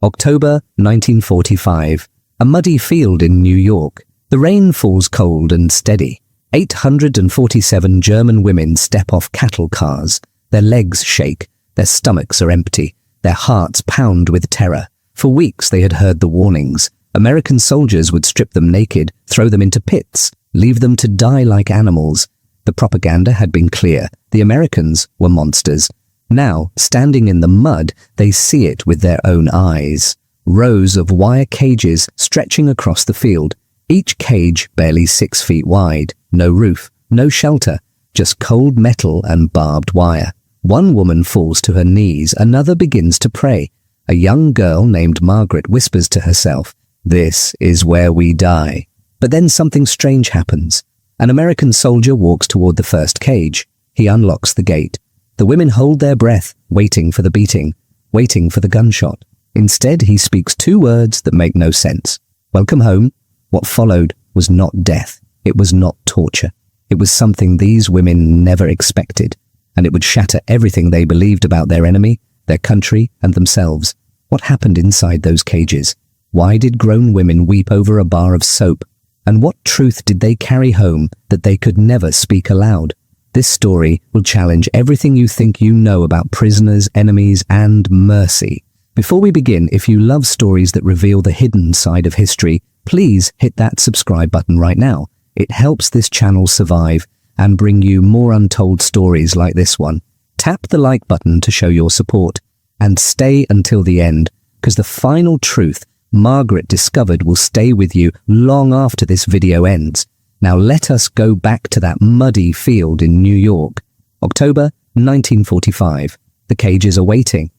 October 1945. A muddy field in New York. The rain falls cold and steady. 847 German women step off cattle cars. Their legs shake. Their stomachs are empty. Their hearts pound with terror. For weeks they had heard the warnings. American soldiers would strip them naked, throw them into pits, leave them to die like animals. The propaganda had been clear. The Americans were monsters. Now, standing in the mud, they see it with their own eyes. Rows of wire cages stretching across the field, each cage barely 6 feet wide. No roof, no shelter, just cold metal and barbed wire. One woman falls to her knees, another begins to pray. A young girl named Margaret whispers to herself, "This is where we die." But then something strange happens. An American soldier walks toward the first cage. He unlocks the gate. The women hold their breath, waiting for the beating, waiting for the gunshot. Instead, he speaks 2 words that make no sense. Welcome home. What followed was not death. It was not torture. It was something these women never expected, and it would shatter everything they believed about their enemy, their country, and themselves. What happened inside those cages? Why did grown women weep over a bar of soap? And what truth did they carry home that they could never speak aloud? This story will challenge everything you think you know about prisoners, enemies, and mercy. Before we begin, if you love stories that reveal the hidden side of history, please hit that subscribe button right now. It helps this channel survive and bring you more untold stories like this one. Tap the like button to show your support, and stay until the end, because the final truth Margaret discovered will stay with you long after this video ends. Now let us go back to that muddy field in New York. October 1945. The cages are waiting.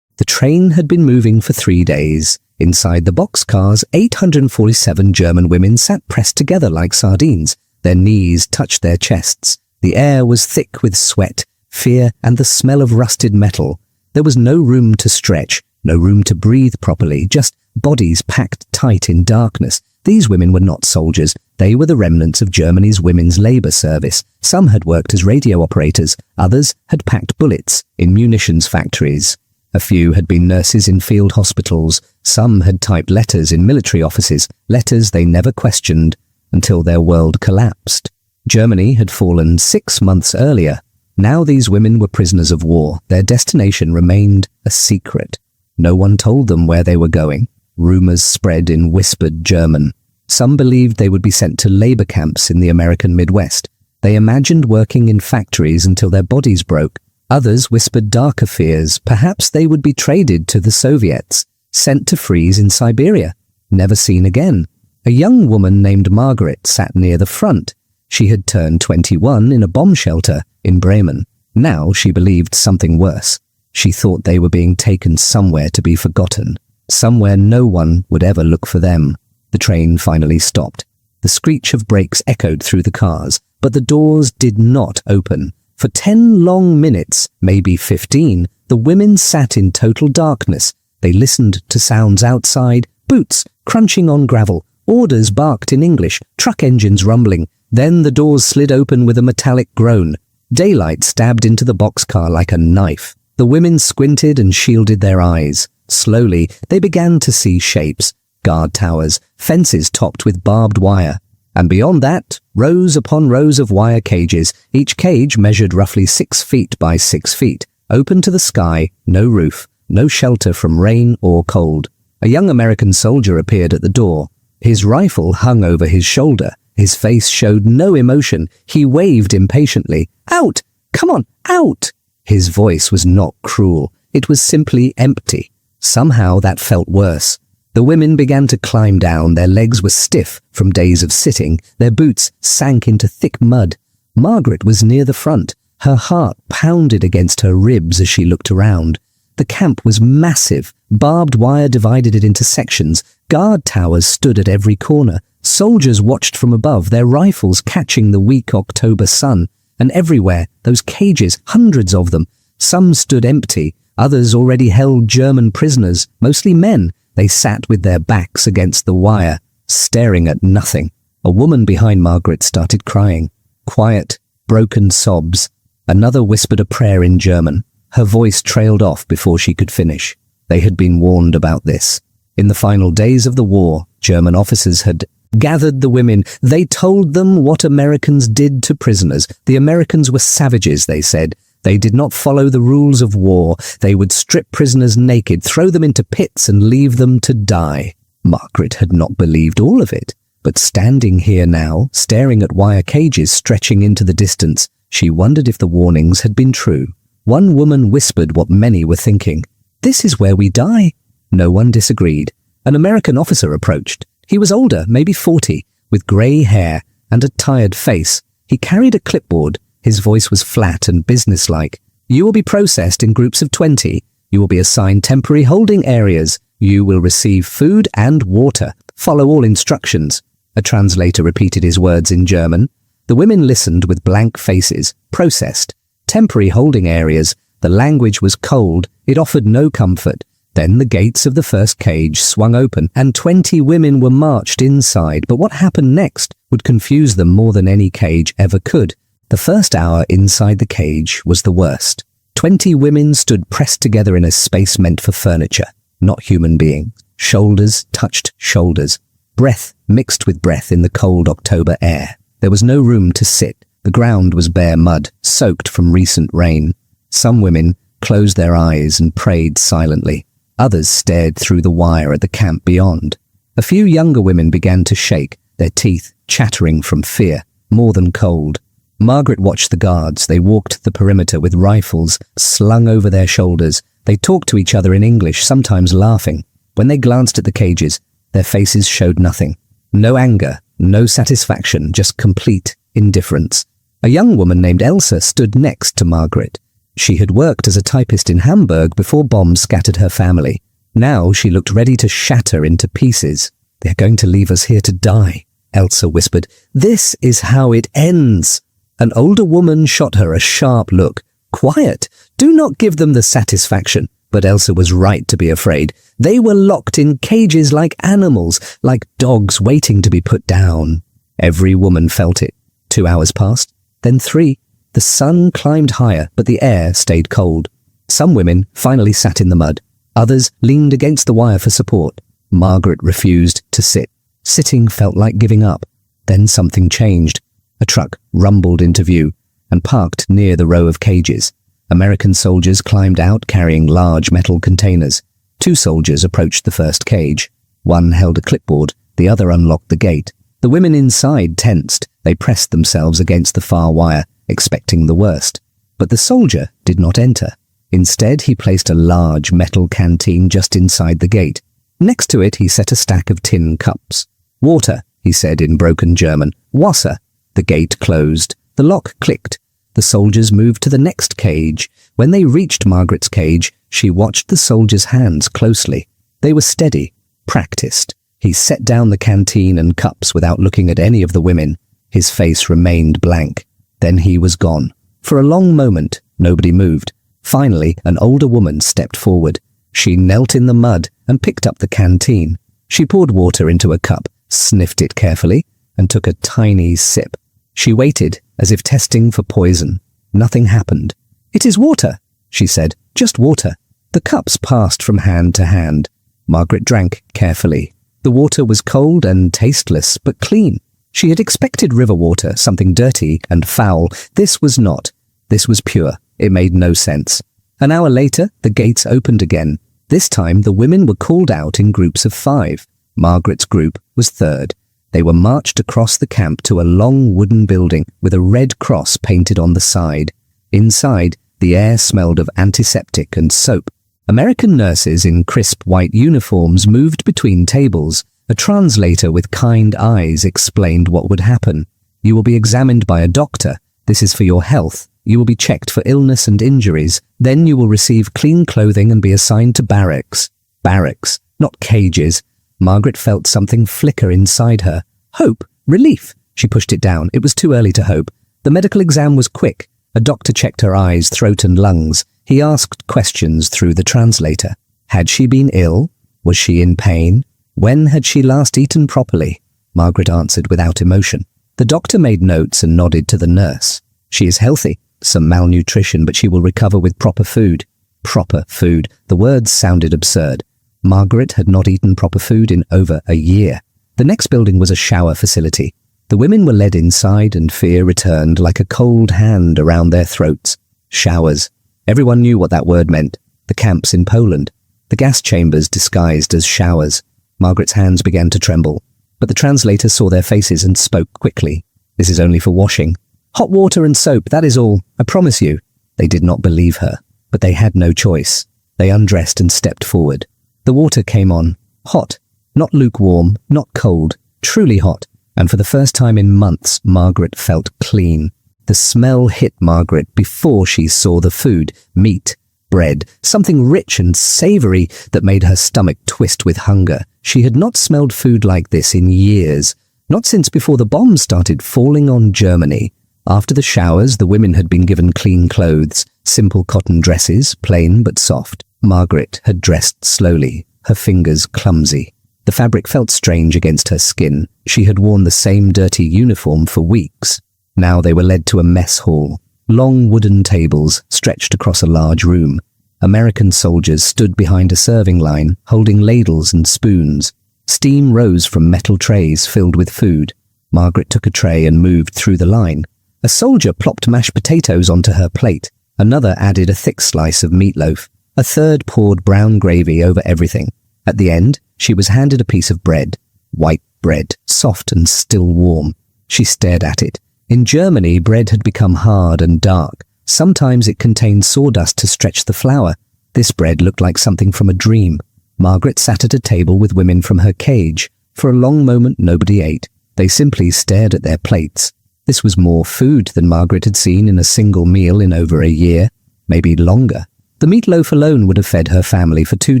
The train had been moving for 3 days. Inside the boxcars, 847 German women sat pressed together like sardines. Their knees touched their chests. The air was thick with sweat, fear, and the smell of rusted metal. There was no room to stretch, no room to breathe properly, just bodies packed tight in darkness. These women were not soldiers. They were the remnants of Germany's women's labor service. Some had worked as radio operators. Others had packed bullets in munitions factories. A few had been nurses in field hospitals. Some had typed letters in military offices, letters they never questioned until their world collapsed. Germany had fallen 6 months earlier. Now these women were prisoners of war. Their destination remained a secret. No one told them where they were going. Rumors spread in whispered German. Some believed they would be sent to labor camps in the American Midwest. They imagined working in factories until their bodies broke. Others whispered darker fears. Perhaps they would be traded to the Soviets, sent to freeze in Siberia, never seen again. A young woman named Margaret sat near the front. She had turned 21 in a bomb shelter in Bremen. Now she believed something worse. She thought they were being taken somewhere to be forgotten, somewhere no one would ever look for them. The train finally stopped. The screech of brakes echoed through the cars, but the doors did not open. For 10 long minutes, maybe 15, the women sat in total darkness. They listened to sounds outside, boots crunching on gravel, orders barked in English, truck engines rumbling. Then the doors slid open with a metallic groan. Daylight stabbed into the boxcar like a knife. The women squinted and shielded their eyes. Slowly, they began to see shapes, guard towers, fences topped with barbed wire. And beyond that, rows upon rows of wire cages. Each cage measured roughly 6 feet by 6 feet, open to the sky, no roof, no shelter from rain or cold. A young American soldier appeared at the door. His rifle hung over his shoulder. His face showed no emotion. He waved impatiently. "Out! Come on, out!" His voice was not cruel. It was simply empty. Somehow that felt worse. The women began to climb down. Their legs were stiff from days of sitting. Their boots sank into thick mud. Margaret was near the front. Her heart pounded against her ribs as she looked around. The camp was massive. Barbed wire divided it into sections. Guard towers stood at every corner. Soldiers watched from above, their rifles catching the weak October sun. And everywhere, those cages, hundreds of them. Some stood empty. Others already held German prisoners, mostly men. They sat with their backs against the wire, staring at nothing. A woman behind Margaret started crying. Quiet, broken sobs. Another whispered a prayer in German. Her voice trailed off before she could finish. They had been warned about this. In the final days of the war, German officers had gathered the women. They told them what Americans did to prisoners. The Americans were savages, they said. They did not follow the rules of war. They would strip prisoners naked, throw them into pits, and leave them to die. Margaret had not believed all of it, but standing here now, staring at wire cages stretching into the distance, she wondered if the warnings had been true. One woman whispered what many were thinking. "This is where we die." No one disagreed. An American officer approached. He was older, maybe 40, with grey hair and a tired face. He carried a clipboard. His voice was flat and businesslike. "You will be processed in groups of 20. You will be assigned temporary holding areas. You will receive food and water. Follow all instructions." A translator repeated his words in German. The women listened with blank faces. Processed. Temporary holding areas. The language was cold. It offered no comfort. Then the gates of the first cage swung open, and 20 women were marched inside. But what happened next would confuse them more than any cage ever could. The first hour inside the cage was the worst. 20 women stood pressed together in a space meant for furniture, not human beings. Shoulders touched shoulders. Breath mixed with breath in the cold October air. There was no room to sit. The ground was bare mud, soaked from recent rain. Some women closed their eyes and prayed silently. Others stared through the wire at the camp beyond. A few younger women began to shake, their teeth chattering from fear, more than cold. Margaret watched the guards. They walked the perimeter with rifles slung over their shoulders. They talked to each other in English, sometimes laughing. When they glanced at the cages, their faces showed nothing. No anger, no satisfaction, just complete indifference. A young woman named Elsa stood next to Margaret. She had worked as a typist in Hamburg before bombs scattered her family. Now she looked ready to shatter into pieces. "They're going to leave us here to die," Elsa whispered. "This is how it ends." An older woman shot her a sharp look. "Quiet! Do not give them the satisfaction." But Elsa was right to be afraid. They were locked in cages like animals, like dogs waiting to be put down. Every woman felt it. 2 hours passed, then 3. The sun climbed higher, but the air stayed cold. Some women finally sat in the mud. Others leaned against the wire for support. Margaret refused to sit. Sitting felt like giving up. Then something changed. A truck rumbled into view and parked near the row of cages. American soldiers climbed out carrying large metal containers. 2 soldiers approached the first cage. One held a clipboard, the other unlocked the gate. The women inside tensed. They pressed themselves against the far wire, expecting the worst. But the soldier did not enter. Instead, he placed a large metal canteen just inside the gate. Next to it, he set a stack of tin cups. "Water," he said in broken German. "Wasser." The gate closed. The lock clicked. The soldiers moved to the next cage. When they reached Margaret's cage, she watched the soldiers' hands closely. They were steady, practiced. He set down the canteen and cups without looking at any of the women. His face remained blank. Then he was gone. For a long moment, nobody moved. Finally, an older woman stepped forward. She knelt in the mud and picked up the canteen. She poured water into a cup, sniffed it carefully, and took a tiny sip. She waited, as if testing for poison. Nothing happened. "It is water," she said. "Just water." The cups passed from hand to hand. Margaret drank carefully. The water was cold and tasteless, but clean. She had expected river water, something dirty and foul. This was not. This was pure. It made no sense. An hour later, the gates opened again. This time, the women were called out in groups of 5. Margaret's group was third. They were marched across the camp to a long wooden building with a red cross painted on the side. Inside, the air smelled of antiseptic and soap. American nurses in crisp white uniforms moved between tables. A translator with kind eyes explained what would happen. "You will be examined by a doctor. This is for your health. You will be checked for illness and injuries. Then you will receive clean clothing and be assigned to barracks." Barracks, not cages. Margaret felt something flicker inside her. Hope, relief. She pushed it down. It was too early to hope. The medical exam was quick. A doctor checked her eyes, throat and lungs. He asked questions through the translator. Had she been ill? Was she in pain? When had she last eaten properly? Margaret answered without emotion. The doctor made notes and nodded to the nurse. "She is healthy. Some malnutrition, but she will recover with proper food." Proper food. The words sounded absurd. Margaret had not eaten proper food in over a year. The next building was a shower facility. The women were led inside and fear returned like a cold hand around their throats. Showers. Everyone knew what that word meant. The camps in Poland. The gas chambers disguised as showers. Margaret's hands began to tremble. But the translator saw their faces and spoke quickly. This is only for washing. Hot water and soap, that is all. I promise you. They did not believe her. But they had no choice. They undressed and stepped forward. The water came on. Hot. Not lukewarm, not cold. Truly hot. And for the first time in months, Margaret felt clean. The smell hit Margaret before she saw the food. Meat, bread, something rich and savoury that made her stomach twist with hunger. She had not smelled food like this in years. Not since before the bombs started falling on Germany. After the showers, the women had been given clean clothes, simple cotton dresses, plain but soft. Margaret had dressed slowly, her fingers clumsy. The fabric felt strange against her skin. She had worn the same dirty uniform for weeks. Now they were led to a mess hall. Long wooden tables stretched across a large room. American soldiers stood behind a serving line, holding ladles and spoons. Steam rose from metal trays filled with food. Margaret took a tray and moved through the line. A soldier plopped mashed potatoes onto her plate. Another added a thick slice of meatloaf. A third poured brown gravy over everything. At the end, she was handed a piece of bread. White bread, soft and still warm. She stared at it. In Germany, bread had become hard and dark. Sometimes it contained sawdust to stretch the flour. This bread looked like something from a dream. Margaret sat at a table with women from her cage. For a long moment, nobody ate. They simply stared at their plates. This was more food than Margaret had seen in a single meal in over a year, maybe longer. The meatloaf alone would have fed her family for 2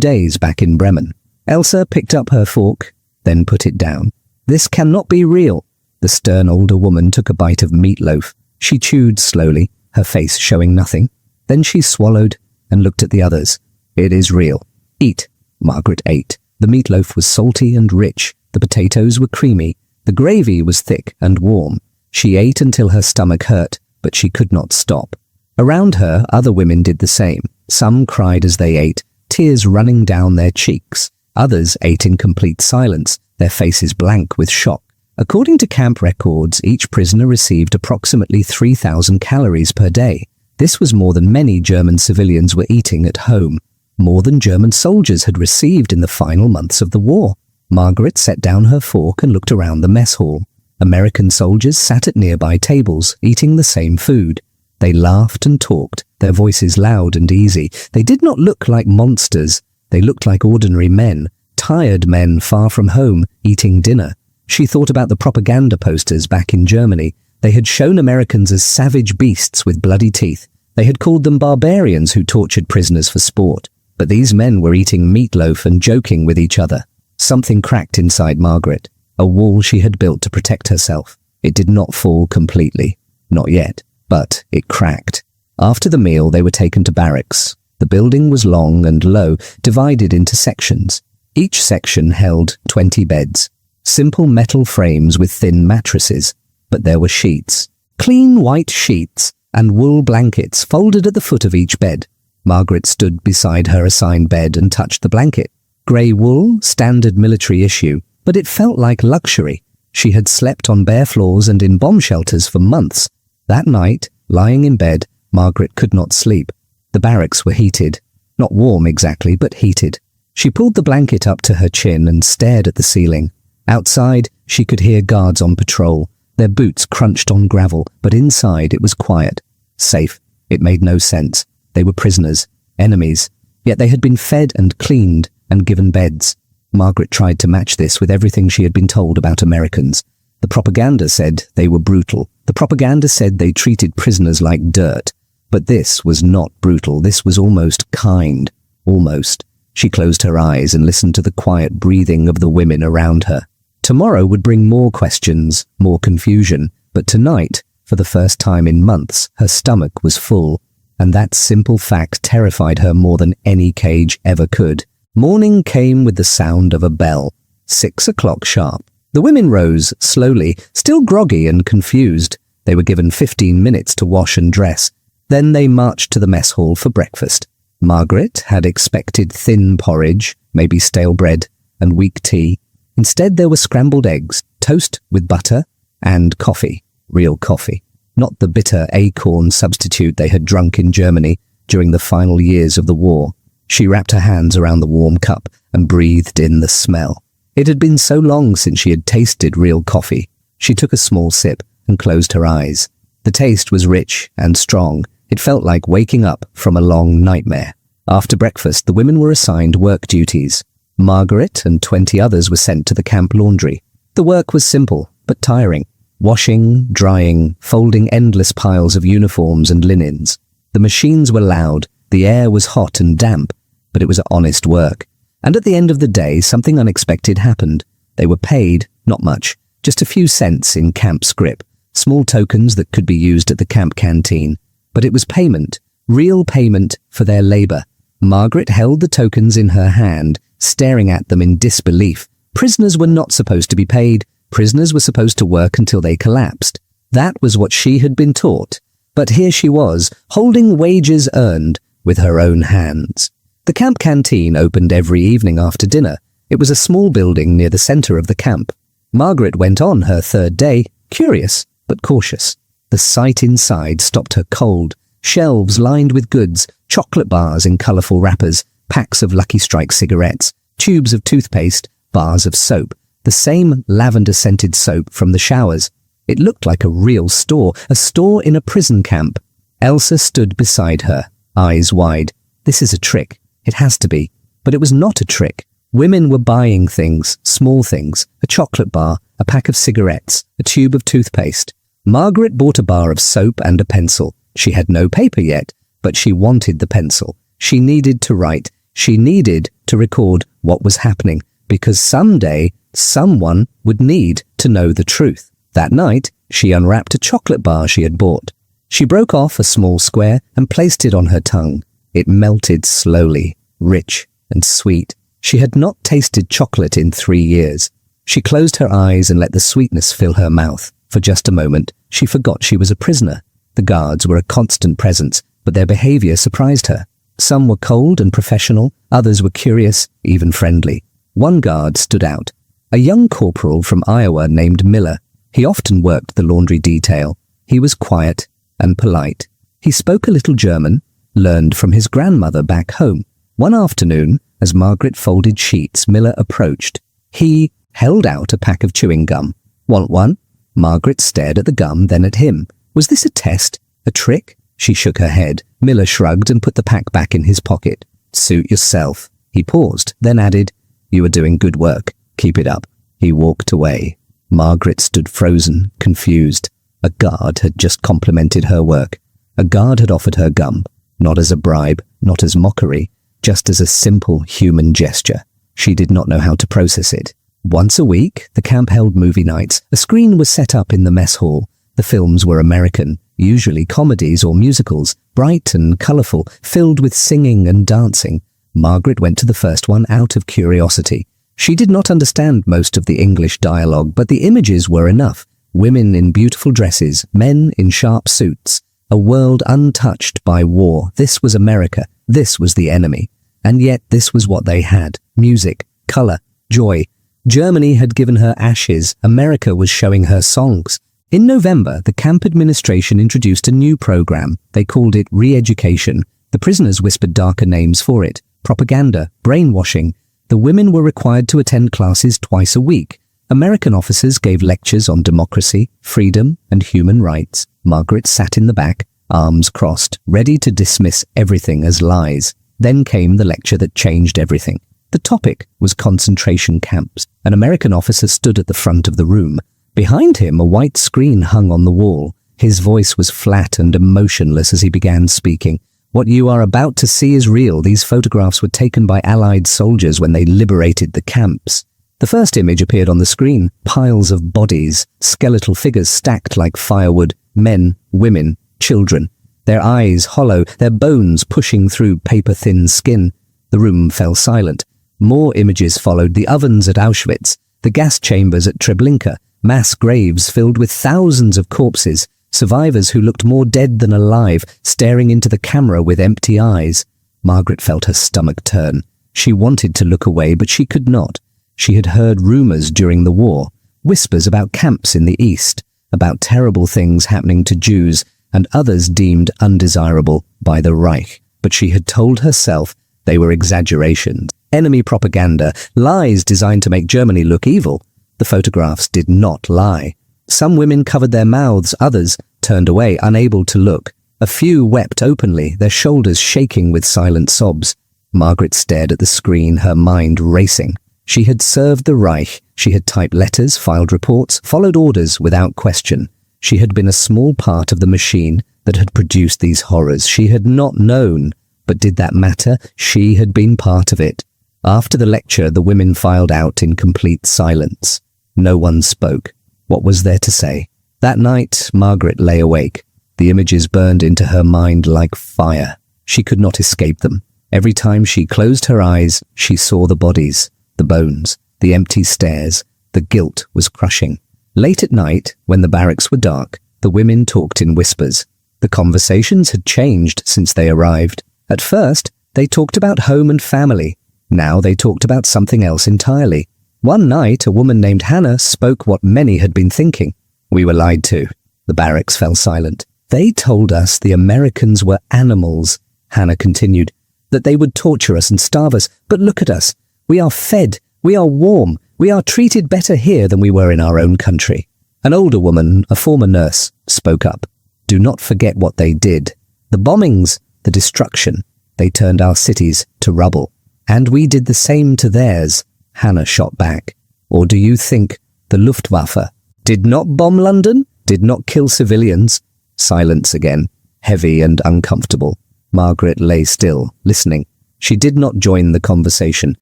days back in Bremen. Elsa picked up her fork, then put it down. This cannot be real. The stern older woman took a bite of meatloaf. She chewed slowly, her face showing nothing. Then she swallowed and looked at the others. It is real. Eat. Margaret ate. The meatloaf was salty and rich. The potatoes were creamy. The gravy was thick and warm. She ate until her stomach hurt, but she could not stop. Around her, other women did the same. Some cried as they ate, tears running down their cheeks. Others ate in complete silence, their faces blank with shock. According to camp records, each prisoner received approximately 3,000 calories per day. This was more than many German civilians were eating at home, more than German soldiers had received in the final months of the war. Margaret set down her fork and looked around the mess hall. American soldiers sat at nearby tables, eating the same food. They laughed and talked, their voices loud and easy. They did not look like monsters. They looked like ordinary men, tired men far from home, eating dinner. She thought about the propaganda posters back in Germany. They had shown Americans as savage beasts with bloody teeth. They had called them barbarians who tortured prisoners for sport. But these men were eating meatloaf and joking with each other. Something cracked inside Margaret. A wall she had built to protect herself. It did not fall completely. Not yet. But it cracked. After the meal, they were taken to barracks. The building was long and low, divided into sections. Each section held 20 beds. Simple metal frames with thin mattresses. But there were sheets. Clean white sheets and wool blankets folded at the foot of each bed. Margaret stood beside her assigned bed and touched the blanket. Grey wool, standard military issue. But it felt like luxury. She had slept on bare floors and in bomb shelters for months. That night, lying in bed, Margaret could not sleep. The barracks were heated. Not warm exactly, but heated. She pulled the blanket up to her chin and stared at the ceiling. Outside, she could hear guards on patrol. Their boots crunched on gravel, but inside it was quiet. Safe. It made no sense. They were prisoners, enemies. Yet they had been fed and cleaned and given beds. Margaret tried to match this with everything she had been told about Americans. The propaganda said they were brutal. The propaganda said they treated prisoners like dirt. But this was not brutal. This was almost kind. Almost. She closed her eyes and listened to the quiet breathing of the women around her. Tomorrow would bring more questions, more confusion. But tonight, for the first time in months, her stomach was full. And that simple fact terrified her more than any cage ever could. Morning came with the sound of a bell. 6 o'clock sharp. The women rose, slowly, still groggy and confused. They were given 15 minutes to wash and dress. Then they marched to the mess hall for breakfast. Margaret had expected thin porridge, maybe stale bread, and weak tea. Instead there were scrambled eggs, toast with butter, and coffee, real coffee, not the bitter acorn substitute they had drunk in Germany during the final years of the war. She wrapped her hands around the warm cup and breathed in the smell. It had been so long since she had tasted real coffee. She took a small sip and closed her eyes. The taste was rich and strong. It felt like waking up from a long nightmare. After breakfast, the women were assigned work duties. Margaret and 20 others were sent to the camp laundry. The work was simple, but tiring. Washing, drying, folding endless piles of uniforms and linens. The machines were loud, the air was hot and damp, but it was honest work. And at the end of the day, something unexpected happened. They were paid, not much, just a few cents in camp scrip, small tokens that could be used at the camp canteen. But it was payment, real payment for their labor. Margaret held the tokens in her hand, staring at them in disbelief. Prisoners were not supposed to be paid. Prisoners were supposed to work until they collapsed. That was what she had been taught. But here she was, holding wages earned with her own hands. The camp canteen opened every evening after dinner. It was a small building near the center of the camp. Margaret went on her third day, curious but cautious. The sight inside stopped her cold. Shelves lined with goods, chocolate bars in colorful wrappers, packs of Lucky Strike cigarettes, tubes of toothpaste, bars of soap, the same lavender-scented soap from the showers. It looked like a real store, a store in a prison camp. Elsa stood beside her, eyes wide. This is a trick. It has to be. But it was not a trick. Women were buying things, small things, a chocolate bar, a pack of cigarettes, a tube of toothpaste. Margaret bought a bar of soap and a pencil. She had no paper yet, but she wanted the pencil. She needed to write. She needed to record what was happening, because someday someone would need to know the truth. That night, she unwrapped a chocolate bar she had bought. She broke off a small square and placed it on her tongue. It melted slowly, rich and sweet. She had not tasted chocolate in 3 years. She closed her eyes and let the sweetness fill her mouth. For just a moment, she forgot she was a prisoner. The guards were a constant presence, but their behavior surprised her. Some were cold and professional, others were curious, even friendly. One guard stood out, a young corporal from Iowa named Miller. He often worked the laundry detail. He was quiet and polite. He spoke a little German, learned from his grandmother back home. One afternoon, as Margaret folded sheets, Miller approached. He held out a pack of chewing gum. "Want one?" Margaret stared at the gum, then at him. Was this a test? A trick? She shook her head. Miller shrugged and put the pack back in his pocket. "Suit yourself." He paused, then added, "You are doing good work. Keep it up." He walked away. Margaret stood frozen, confused. A guard had just complimented her work. A guard had offered her gum, not as a bribe, not as mockery, just as a simple human gesture. She did not know how to process it. Once a week, the camp held movie nights. A screen was set up in the mess hall. The films were American, usually comedies or musicals, bright and colorful, filled with singing and dancing. Margaret went to the first one out of curiosity. She did not understand most of the English dialogue, but the images were enough. Women in beautiful dresses, men in sharp suits. A world untouched by war. This was America. This was the enemy. And yet this was what they had. Music, color, joy. Germany had given her ashes. America was showing her songs. In November, the camp administration introduced a new program. They called it re-education. The prisoners whispered darker names for it. Propaganda, brainwashing. The women were required to attend classes twice a week. American officers gave lectures on democracy, freedom, and human rights. Margaret sat in the back, arms crossed, ready to dismiss everything as lies. Then came the lecture that changed everything. The topic was concentration camps. An American officer stood at the front of the room. Behind him, a white screen hung on the wall. His voice was flat and emotionless as he began speaking. "What you are about to see is real. These photographs were taken by Allied soldiers when they liberated the camps." The first image appeared on the screen. Piles of bodies, skeletal figures stacked like firewood, men, women, children. Their eyes hollow, their bones pushing through paper-thin skin. The room fell silent. More images followed: the ovens at Auschwitz, the gas chambers at Treblinka, mass graves filled with thousands of corpses, survivors who looked more dead than alive, staring into the camera with empty eyes. Margaret felt her stomach turn. She wanted to look away, but she could not. She had heard rumours during the war, whispers about camps in the east, about terrible things happening to Jews and others deemed undesirable by the Reich. But she had told herself they were exaggerations, enemy propaganda, lies designed to make Germany look evil. The photographs did not lie. Some women covered their mouths, others turned away, unable to look. A few wept openly, their shoulders shaking with silent sobs. Margaret stared at the screen, her mind racing. She had served the Reich. She had typed letters, filed reports, followed orders without question. She had been a small part of the machine that had produced these horrors. She had not known, but did that matter? She had been part of it. After the lecture, the women filed out in complete silence. No one spoke. What was there to say? That night, Margaret lay awake. The images burned into her mind like fire. She could not escape them. Every time she closed her eyes, she saw the bodies, the bones, the empty stairs. The guilt was crushing. Late at night, when the barracks were dark, the women talked in whispers. The conversations had changed since they arrived. At first, they talked about home and family. Now they talked about something else entirely. One night, a woman named Hannah spoke what many had been thinking. We were lied to. The barracks fell silent. They told us the Americans were animals, Hannah continued, that they would torture us and starve us. But look at us. We are fed. We are warm. We are treated better here than we were in our own country. An older woman, a former nurse, spoke up. Do not forget what they did. The bombings, the destruction. They turned our cities to rubble. And we did the same to theirs, Hannah shot back. Or do you think the Luftwaffe did not bomb London? Did not kill civilians? Silence again, heavy and uncomfortable. Margaret lay still, listening. She did not join the conversation,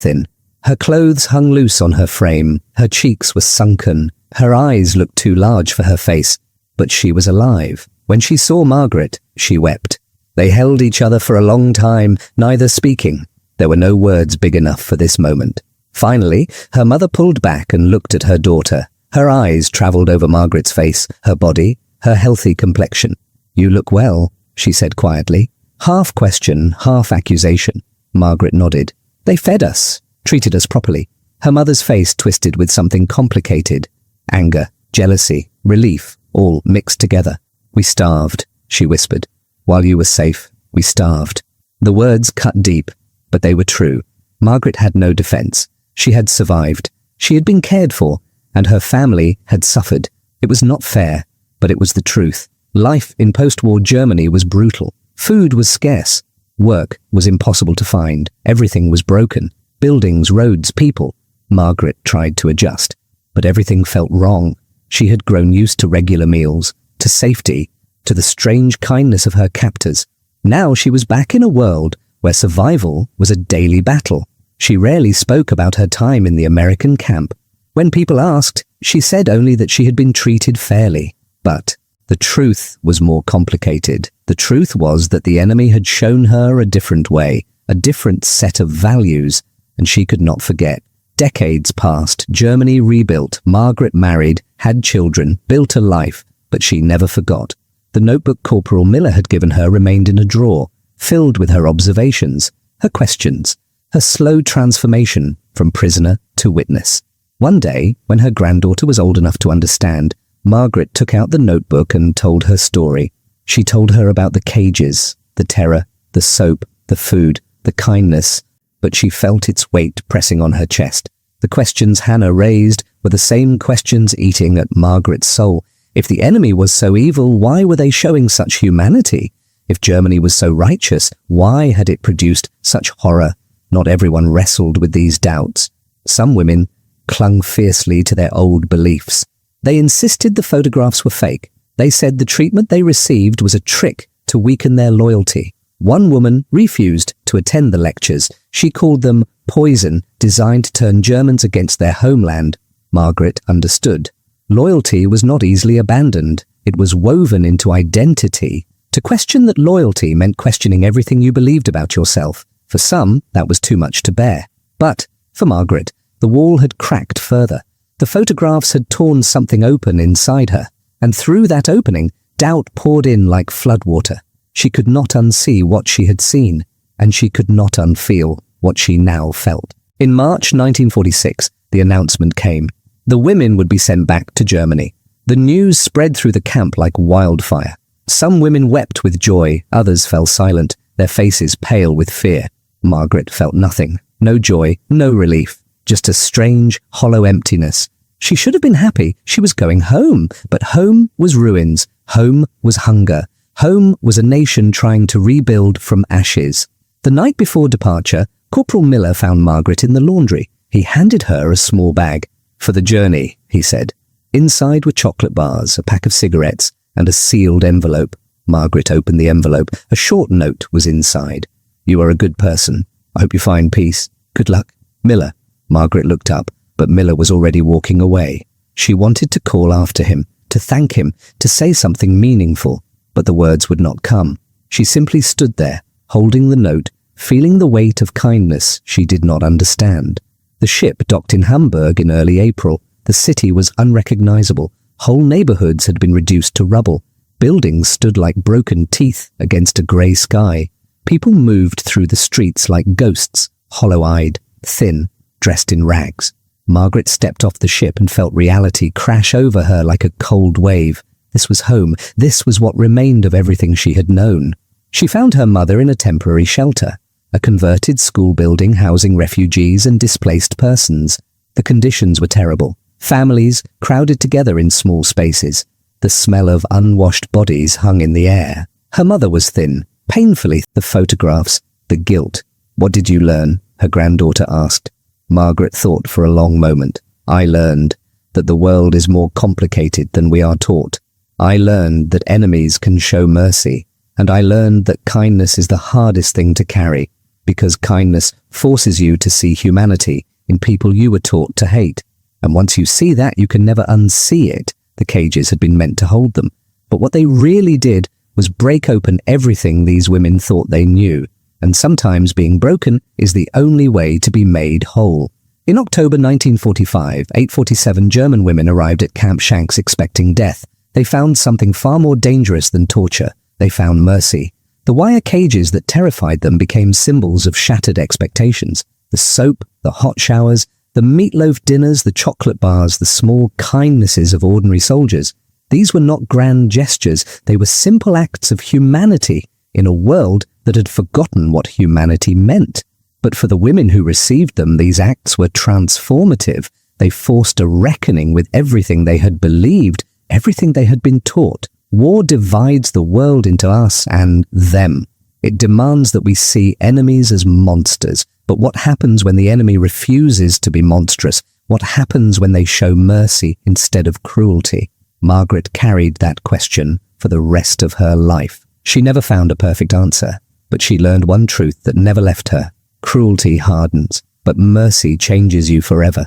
thin. Her clothes hung loose on her frame. Her cheeks were sunken. Her eyes looked too large for her face. But she was alive. When she saw Margaret, she wept. They held each other for a long time, neither speaking. There were no words big enough for this moment. Finally, her mother pulled back and looked at her daughter. Her eyes travelled over Margaret's face, her body, her healthy complexion. You look well, she said quietly. Half question, half accusation. Margaret nodded. They fed us, treated us properly. Her mother's face twisted with something complicated. Anger, jealousy, relief, all mixed together. We starved, she whispered. While you were safe, we starved. The words cut deep, but they were true. Margaret had no defence. She had survived. She had been cared for, and her family had suffered. It was not fair, but it was the truth. Life in post-war Germany was brutal. Food was scarce. Work was impossible to find. Everything was broken. Buildings, roads, people. Margaret tried to adjust, but everything felt wrong. She had grown used to regular meals, to safety, to the strange kindness of her captors. Now she was back in a world where survival was a daily battle. She rarely spoke about her time in the American camp. When people asked, she said only that she had been treated fairly. But the truth was more complicated. The truth was that the enemy had shown her a different way, a different set of values, and she could not forget. Decades passed, Germany rebuilt, Margaret married, had children, built a life, but she never forgot. The notebook Corporal Miller had given her remained in a drawer, filled with her observations, her questions, her slow transformation from prisoner to witness. One day, when her granddaughter was old enough to understand, Margaret took out the notebook and told her story. She told her about the cages, the terror, the soap, the food, the kindness, but she felt its weight pressing on her chest. The questions Hannah raised were the same questions eating at Margaret's soul. If the enemy was so evil, why were they showing such humanity? If Germany was so righteous, why had it produced such horror? Not everyone wrestled with these doubts. Some women clung fiercely to their old beliefs. They insisted the photographs were fake. They said the treatment they received was a trick to weaken their loyalty. One woman refused to attend the lectures. She called them poison designed to turn Germans against their homeland. Margaret understood. Loyalty was not easily abandoned. It was woven into identity. To question that loyalty meant questioning everything you believed about yourself. For some, that was too much to bear. But, for Margaret, the wall had cracked further. The photographs had torn something open inside her, and through that opening, doubt poured in like floodwater. She could not unsee what she had seen. and she could not unfeel what she now felt. In March 1946, the announcement came. The women would be sent back to Germany. The news spread through the camp like wildfire. Some women wept with joy, others fell silent, their faces pale with fear. Margaret felt nothing. No joy, no relief, just a strange, hollow emptiness. She should have been happy. She was going home, but home was ruins. Home was hunger. Home was a nation trying to rebuild from ashes. The night before departure, Corporal Miller found Margaret in the laundry. He handed her a small bag. "For the journey," he said. Inside were chocolate bars, a pack of cigarettes, and a sealed envelope. Margaret opened the envelope. A short note was inside. "You are a good person. I hope you find peace. Good luck. Miller." Margaret looked up, but Miller was already walking away. She wanted to call after him, to thank him, to say something meaningful, but the words would not come. She simply stood there, holding the note, feeling the weight of kindness she did not understand. The ship docked in Hamburg in early April. The city was unrecognizable. Whole neighborhoods had been reduced to rubble. Buildings stood like broken teeth against a grey sky. People moved through the streets like ghosts, hollow-eyed, thin, dressed in rags. Margaret stepped off the ship and felt reality crash over her like a cold wave. This was home. This was what remained of everything she had known. She found her mother in a temporary shelter, a converted school building housing refugees and displaced persons. The conditions were terrible. Families crowded together in small spaces. The smell of unwashed bodies hung in the air. Her mother was thin, painfully, the photographs, the guilt. "What did you learn?" her granddaughter asked. Margaret thought for a long moment. "I learned that the world is more complicated than we are taught. I learned that enemies can show mercy, and I learned that kindness is the hardest thing to carry, because kindness forces you to see humanity in people you were taught to hate. And once you see that, you can never unsee it." The cages had been meant to hold them, but what they really did was break open everything these women thought they knew, and sometimes being broken is the only way to be made whole. In October 1945, 847 German women arrived at Camp Shanks expecting death. They found something far more dangerous than torture. They found mercy. The wire cages that terrified them became symbols of shattered expectations. The soap, the hot showers, the meatloaf dinners, the chocolate bars, the small kindnesses of ordinary soldiers. These were not grand gestures. They were simple acts of humanity in a world that had forgotten what humanity meant. But for the women who received them, these acts were transformative. They forced a reckoning with everything they had believed, everything they had been taught. War divides the world into us and them. It demands that we see enemies as monsters. But what happens when the enemy refuses to be monstrous? What happens when they show mercy instead of cruelty? Margaret carried that question for the rest of her life. She never found a perfect answer, but she learned one truth that never left her. Cruelty hardens, but mercy changes you forever.